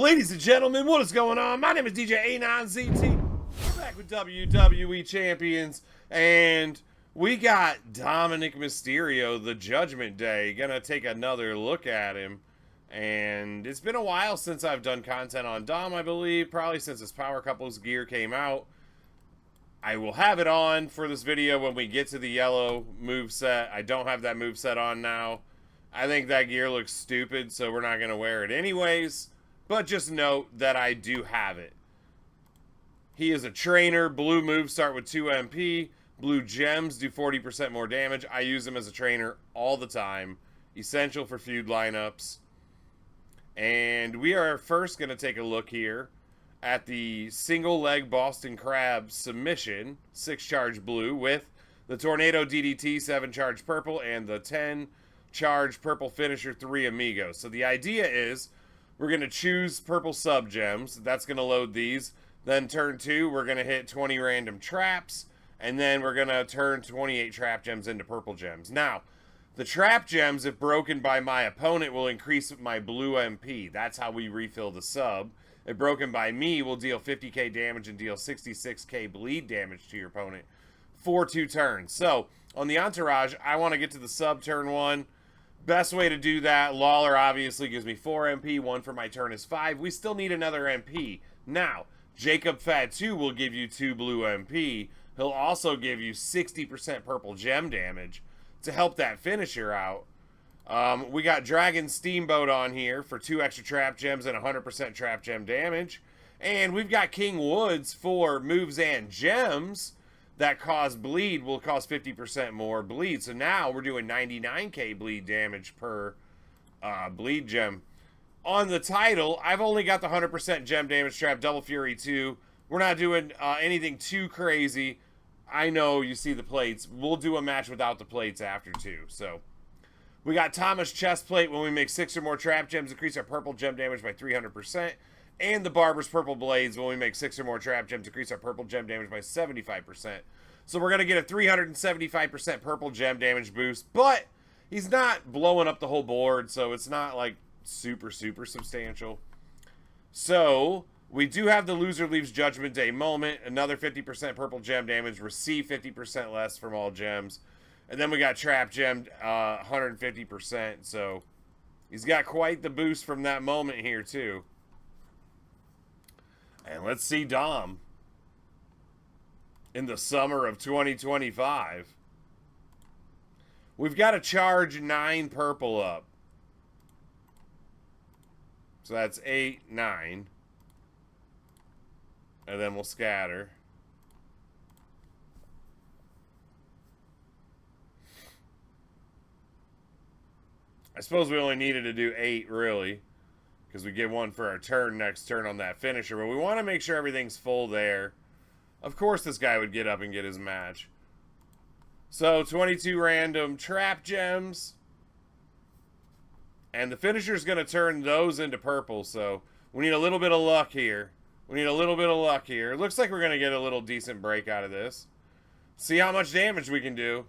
Ladies and gentlemen, what is going on? My name is DJ Day-WWE. We're back with WWE Champions, and we got Dominic Mysterio, the Judgment Day. Gonna take another look at him. And it's been a while since I've done content on Dom, I believe. Probably since his Power Couples gear came out. I will have it on for this video when we get to the yellow moveset. I don't have that moveset on now. I think that gear looks stupid, so we're not going to wear it anyways. But just note that I do have it. He is a trainer. Blue moves start with 2 MP. Blue gems do 40% more damage. I use him as a trainer all the time. Essential for feud lineups. And we are first going to take a look here at the single leg Boston Crab submission, 6 charge blue, with the Tornado DDT, 7 charge purple, and the 10 charge purple finisher, 3 amigos. So the idea is we're going to choose purple sub gems. That's going to load these. Then turn 2, we're going to hit 20 random traps, and then we're going to turn 28 trap gems into purple gems. Now, the trap gems, if broken by my opponent, will increase my blue MP. That's how we refill the sub. If broken by me, will deal 50k damage and deal 66k bleed damage to your opponent for 2 turns. So, on the Entourage, I want to get to the sub turn 1. Best way to do that, Lawler obviously gives me 4 MP. 1 for my turn is 5. We still need another MP. Now, Jacob Fatu will give you 2 blue MP. He'll also give you 60% purple gem damage to help that finisher out. We got Dragon Steamboat on here for 2 extra trap gems and 100% trap gem damage. And we've got King Woods for moves and gems that cause bleed, will cause 50% more bleed. So now we're doing 99k bleed damage per bleed gem. On the title, I've only got the 100% gem damage trap, Double Fury 2. We're not doing anything too crazy. I know you see the plates. We'll do a match without the plates after too. So we got Thomas Chestplate. When we make 6 or more trap gems, increase our purple gem damage by 300%. And the Barber's Purple Blades. When we make 6 or more trap gems, increase our purple gem damage by 75%. So we're going to get a 375% purple gem damage boost. But he's not blowing up the whole board, so it's not like super substantial. So we do have the loser leaves Judgment Day moment. Another 50% purple gem damage. Receive 50% less from all gems. And then we got trap gem 150%. So he's got quite the boost from that moment here too. And let's see Dom in the summer of 2025. We've got to charge 9 purple up. So that's 8, 9. And then we'll scatter. I suppose we only needed to do 8, really. Because we get 1 for our turn next turn on that finisher. But we want to make sure everything's full there. Of course this guy would get up and get his match. So 22 random trap gems. And the finisher's going to turn those into purple. So we need a little bit of luck here. We need a little bit of luck here. It looks like we're going to get a little decent break out of this. See how much damage we can do.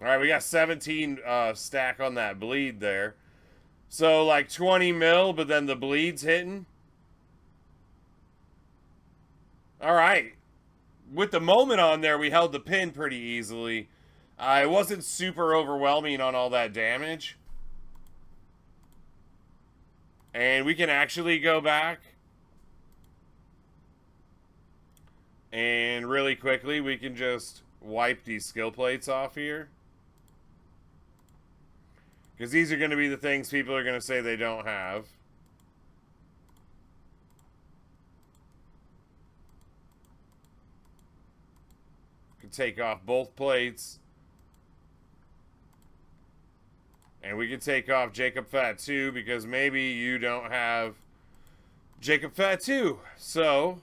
Alright, we got 17 stack on that bleed there. So like 20 mil, but then the bleed's hitting. Alright. With the moment on there, we held the pin pretty easily. It wasn't super overwhelming on all that damage. And we can actually go back. And really quickly, we can just wipe these skill plates off here. Because these are going to be the things people are going to say they don't have. Can take off both plates. And we can take off Jacob Fatu because maybe you don't have Jacob Fatu. So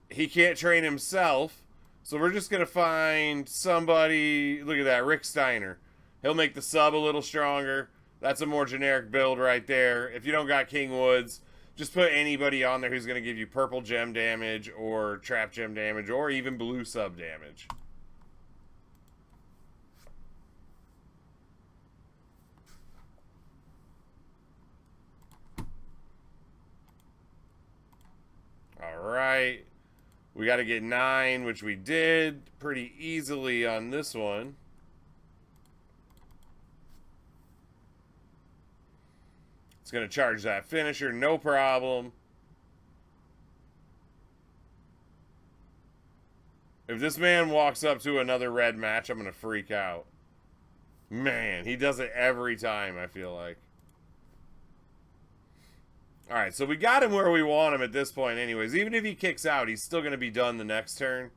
he can't train himself. So we're just going to find somebody. Look at that, Rick Steiner. He'll make the sub a little stronger. That's a more generic build right there. If you don't got King Woods, Just put anybody on there who's going to give you purple gem damage or trap gem damage or even blue sub damage. Alright. We got to get 9, which we did pretty easily on this one. It's going to charge that finisher, no problem. If this man walks up to another red match, I'm going to freak out. Man, he does it every time, I feel like. Alright, so we got him where we want him at this point anyways. Even if he kicks out, he's still going to be done the next turn.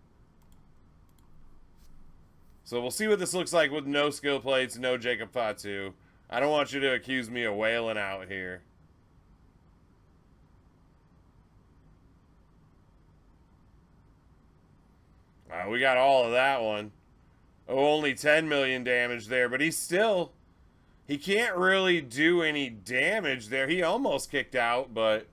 So we'll see what this looks like with no skill plates, no Jacob Fatu. I don't want you to accuse me of wailing out here. We got all of that one. Oh, only 10 million damage there, but he can't really do any damage there. He almost kicked out, but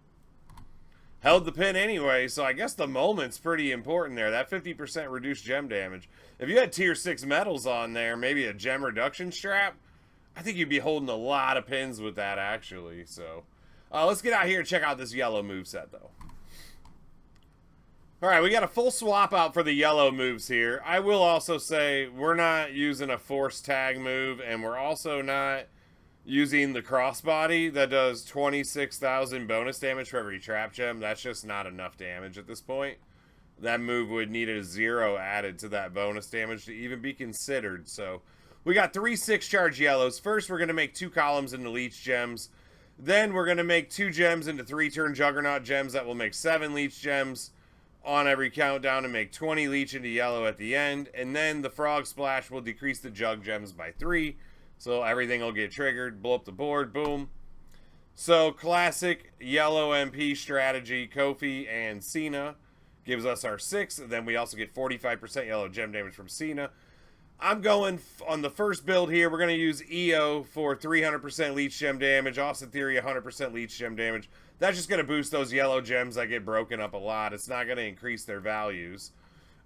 held the pin anyway, so I guess the moment's pretty important there. That 50% reduced gem damage. If you had tier 6 metals on there, maybe a gem reduction strap, I think you'd be holding a lot of pins with that, actually. So, let's get out here and check out this yellow moveset, though. Alright, we got a full swap out for the yellow moves here. I will also say we're not using a force tag move, and we're also not using the crossbody that does 26,000 bonus damage for every trap gem. That's just not enough damage at this point. That move would need a 0 added to that bonus damage to even be considered, so... We got 3 6-charge yellows. First, we're going to make 2 columns into leech gems. Then, we're going to make 2 gems into 3-turn juggernaut gems that will make 7 leech gems on every countdown and make 20 leech into yellow at the end. And then, the frog splash will decrease the jug gems by 3. So, everything will get triggered. Blow up the board. Boom. So, classic yellow MP strategy. Kofi and Cena gives us our 6. And then, we also get 45% yellow gem damage from Cena. I'm going on the first build here. We're going to use EO for 300% leech gem damage. Austin Theory, 100% leech gem damage. That's just going to boost those yellow gems that get broken up a lot. It's not going to increase their values.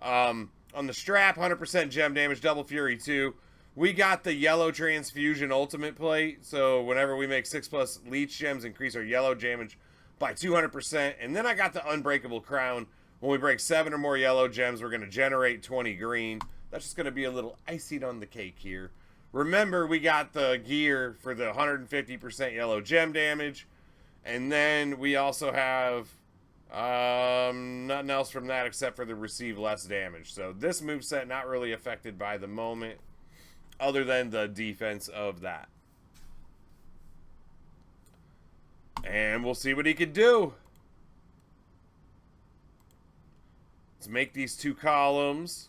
On the strap, 100% gem damage, Double Fury 2. We got the yellow transfusion ultimate plate. So whenever we make 6+ leech gems, increase our yellow damage by 200%. And then I got the unbreakable crown. When we break 7 or more yellow gems, we're going to generate 20 green. That's just going to be a little icing on the cake here. Remember, we got the gear for the 150% yellow gem damage. And then we also have nothing else from that except for the receive less damage. So this moveset not really affected by the moment other than the defense of that. And we'll see what he could do. Let's make these 2 columns.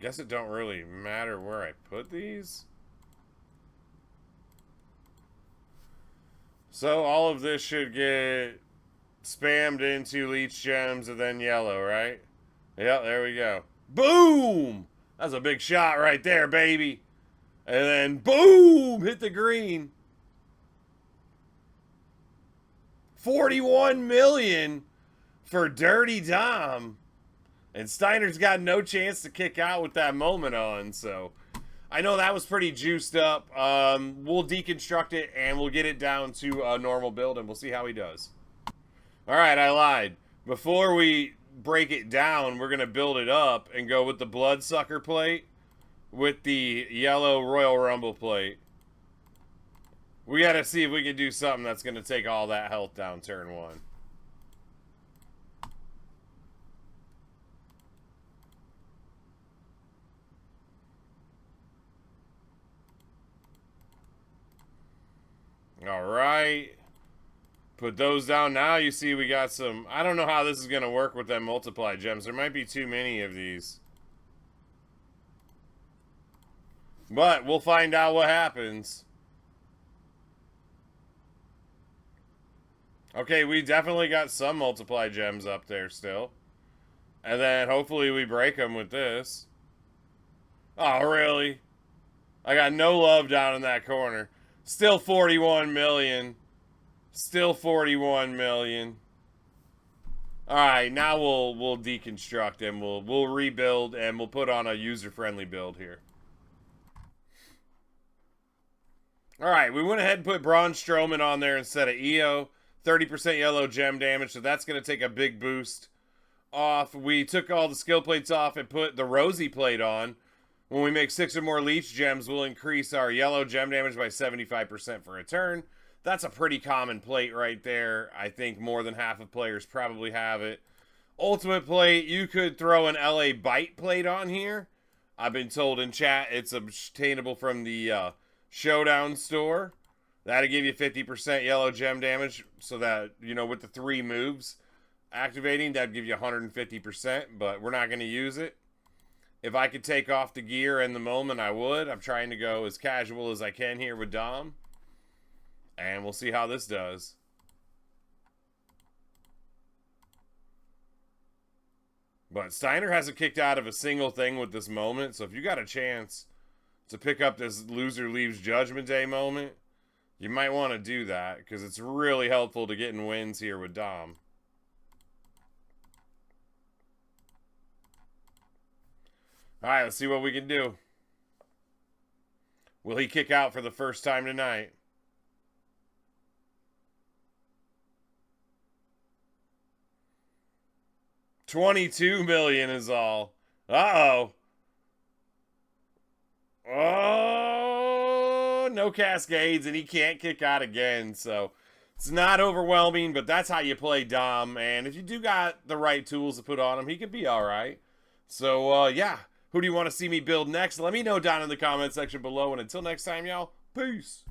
Guess it don't really matter where I put these. So all of this should get spammed into leech gems and then yellow, right? Yep, there we go. Boom! That's a big shot right there, baby. And then boom! Hit the green. 41 million for Dirty Dom. And Steiner's got no chance to kick out with that moment on, so I know that was pretty juiced up. We'll deconstruct it, and we'll get it down to a normal build, and we'll see how he does. Alright, I lied. Before we break it down, we're going to build it up and go with the Bloodsucker plate with the yellow Royal Rumble plate. We got to see if we can do something that's going to take all that health down turn 1. Alright. Put those down. Now you see we got some... I don't know how this is going to work with them multiply gems. There might be too many of these. But we'll find out what happens. Okay, we definitely got some multiply gems up there still. And then hopefully we break him with this. Oh, really? I got no love down in that corner. Still 41 million. Still 41 million. All right, now we'll deconstruct and we'll rebuild and we'll put on a user-friendly build here. All right, we went ahead and put Braun Strowman on there instead of EO. 30% yellow gem damage, so that's going to take a big boost off. We took all the skill plates off and put the Rosie plate on. When we make 6 or more leech gems, we'll increase our yellow gem damage by 75% for a turn. That's a pretty common plate right there. I think more than half of players probably have it. Ultimate plate, you could throw an LA Bite plate on here. I've been told in chat it's obtainable from the Showdown store. That'll give you 50% yellow gem damage, so that, you know, with the 3 moves activating, that'd give you 150%, but we're not going to use it. If I could take off the gear in the moment, I would. I'm trying to go as casual as I can here with Dom. And we'll see how this does. But Steiner hasn't kicked out of a single thing with this moment, so if you got a chance to pick up this loser leaves Judgment Day moment, you might want to do that, because it's really helpful to getting wins here with Dom. Alright, let's see what we can do. Will he kick out for the first time tonight? $22 million is all. Uh-oh. Oh, no cascades, and he can't kick out again, so it's not overwhelming, but that's how you play Dom, and if you do got the right tools to put on him, he could be alright. So, yeah. Who do you want to see me build next? Let me know down in the comment section below, and until next time, y'all, peace.